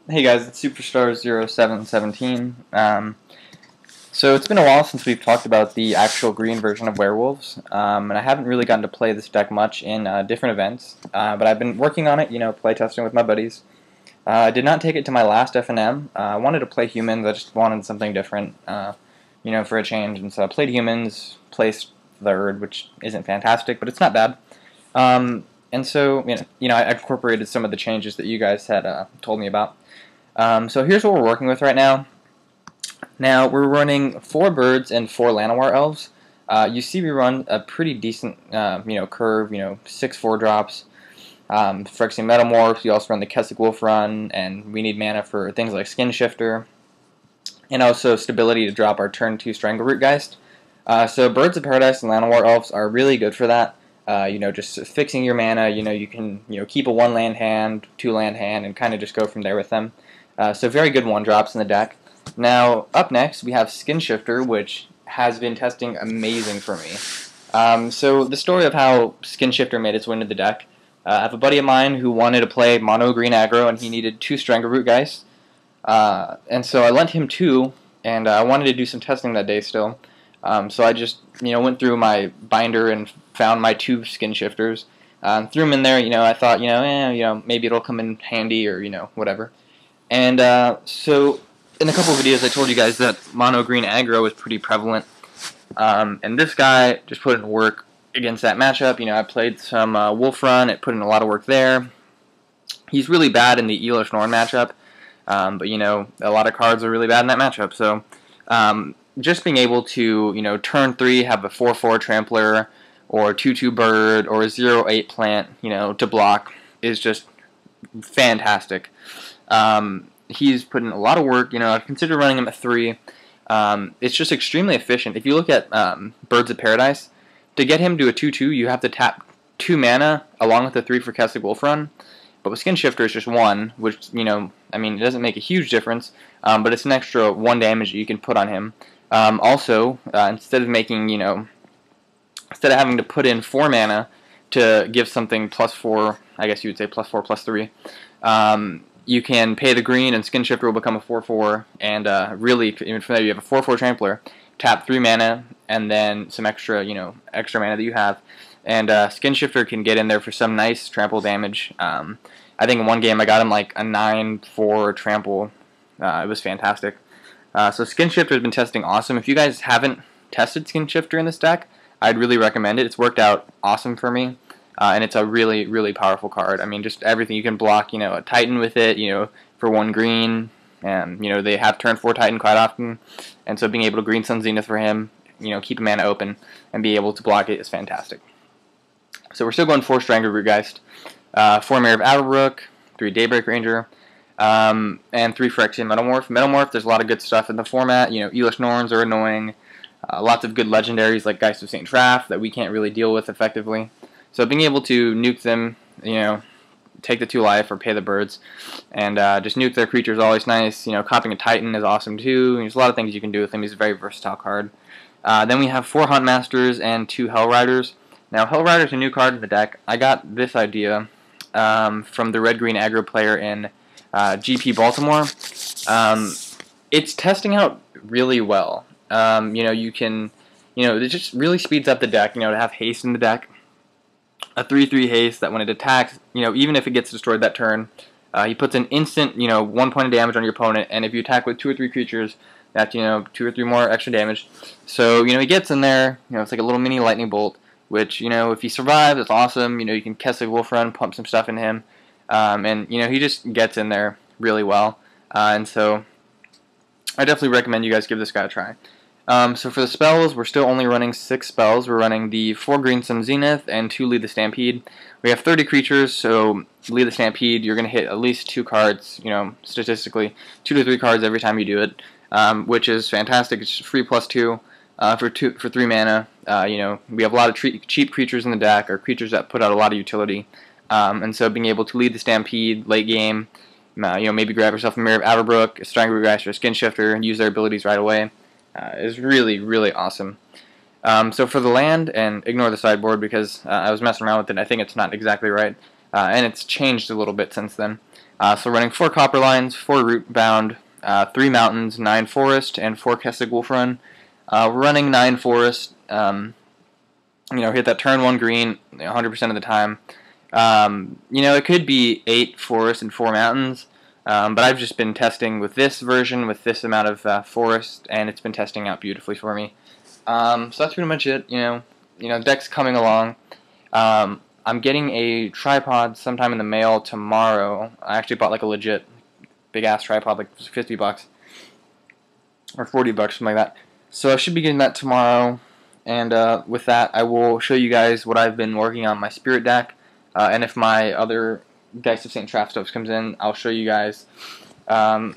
Hey guys, it's Superstar0717. So it's been a while since we've talked about the actual green version of Werewolves, and I haven't really gotten to play this deck much in different events, but I've been working on it, playtesting with my buddies. I did not take it to my last FNM. I wanted to play humans, I just wanted something different, for a change, and so I played humans, placed third, which isn't fantastic, but it's not bad. And so, I incorporated some of the changes that you guys had told me about. So here's what we're working with right now. Now we're running 4 birds and 4 Llanowar elves. You see we run a pretty decent, curve, 6 4-drops. Phyrexian Metamorphs, we also run the Kessig Wolf run, and we need mana for things like Skin Shifter, and also stability to drop our turn 2 Strangleroot Geist. So Birds of Paradise and Llanowar elves are really good for that. Just fixing your mana, you can keep a 1 land hand, 2 land hand, and kind of just go from there with them. So very good 1-drops in the deck. Now, up next, we have Skin Shifter, which has been testing amazing for me. So the story of how Skin Shifter made its way into the deck, I have a buddy of mine who wanted to play mono green aggro, and he needed 2 Strangleroot Geist. And so I lent him 2, and I wanted to do some testing that day still. So I just, went through my binder and found my 2 Skin Shifters. Threw them in there, I thought, maybe it'll come in handy or, whatever. And so in a couple of videos I told you guys that mono green aggro is pretty prevalent. And this guy just put in work against that matchup. I played some Wolf Run, it put in a lot of work there. He's really bad in the Elish Norn matchup, but a lot of cards are really bad in that matchup. So just being able to, turn 3 have a 4/4 Trampler or 2/2 Bird or a 0/8 Plant, to block is just fantastic. He's put in a lot of work. I consider running him at 3. It's just extremely efficient. If you look at Birds of Paradise, to get him to a 2/2, you have to tap 2 mana along with the 3 for Kessig Wolf Run. But with Skin Shifter, it's just 1, which, it doesn't make a huge difference, but it's an extra 1 damage that you can put on him. Also, instead of making, instead of having to put in 4 mana to give something +4, I guess you would say +4, +3, you can pay the green and Skin Shifter will become a 4/4, and really, even from there, you have a 4/4 Trampler, tap 3 mana, and then some extra, extra mana that you have. And Skin Shifter can get in there for some nice trample damage. I think in one game I got him like a 9/4 trample. It was fantastic. So Skin Shifter has been testing awesome. If you guys haven't tested Skin Shifter in this deck, I'd really recommend it. It's worked out awesome for me. And it's a really, really powerful card. Just everything. You can block, a Titan with it, for 1 green. And, they have turn 4 Titan quite often. And so being able to Green Sun Zenith for him, keep a mana open, and be able to block it is fantastic. So we're still going 4 Strangleroot Geist, 4 Mayor of Averbrook, 3 Daybreak Ranger, and 3 Phyrexian Metamorph. Metamorph, there's a lot of good stuff in the format. Elish Norns are annoying. Lots of good legendaries like Geist of St. Traff that we can't really deal with effectively. So being able to nuke them, take the 2 life or pay the birds, and just nuke their creatures is always nice. Copying a Titan is awesome too. There's a lot of things you can do with him. He's a very versatile card. Then we have 4 Huntmasters and 2 Hellriders. Now Hellrider's a new card in the deck. I got this idea from the red-green aggro player in GP Baltimore. It's testing out really well. You can, it just really speeds up the deck. To have haste in the deck. A 3/3 haste that when it attacks, even if it gets destroyed that turn, he puts an instant, 1 point of damage on your opponent, and if you attack with 2 or 3 creatures, that's, 2 or 3 more extra damage. So, he gets in there, it's like a little mini lightning bolt, which, if he survives, it's awesome. You can Kessig Wolf Run, pump some stuff in him, and, he just gets in there really well. And so, I definitely recommend you guys give this guy a try. So for the spells, we're still only running 6 spells. We're running the 4 Green Sun Zenith and 2 Lead the Stampede. We have 30 creatures, so Lead the Stampede, you're going to hit at least 2 cards, statistically, 2 to 3 cards every time you do it, which is fantastic. It's free +2 for 3 mana. We have a lot of cheap creatures in the deck, or creatures that put out a lot of utility. And so being able to Lead the Stampede late game, maybe grab yourself a Mirror of Averbrook, a Strangleroot Geist, or a Skin Shifter, and use their abilities right away. Is really, really awesome. So for the land, and ignore the sideboard because I was messing around with it, I think it's not exactly right, and it's changed a little bit since then. So running 4 copper lines, 4 root bound, 3 mountains, 9 forest, and 4 Kessig Wolf Run. Running 9 forest, hit that turn 1 green 100% of the time. It could be 8 forest and 4 mountains, but I've just been testing with this version with this amount of forest, and it's been testing out beautifully for me. So that's pretty much it. The deck's coming along. I'm getting a tripod sometime in the mail tomorrow. I actually bought like a legit big ass tripod, like $50 or $40, something like that. So I should be getting that tomorrow. And with that, I will show you guys what I've been working on my spirit deck. And if my other Geist of St. Trapstokes comes in, I'll show you guys a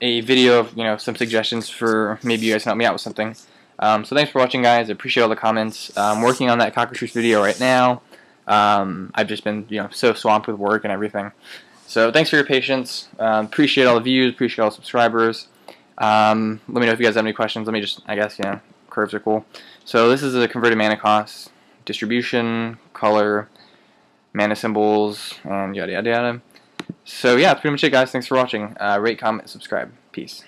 video of some suggestions for maybe you guys can help me out with something. So thanks for watching, guys. I appreciate all the comments. I'm working on that cockatrice video right now. I've just been so swamped with work and everything. So thanks for your patience. Appreciate all the views. Appreciate all the subscribers. Let me know if you guys have any questions. Let me just, I guess, curves are cool. So this is a converted mana cost, distribution, color, mana symbols, and yada yada yada. So yeah, that's pretty much it, guys. Thanks for watching. Rate, comment, subscribe. Peace.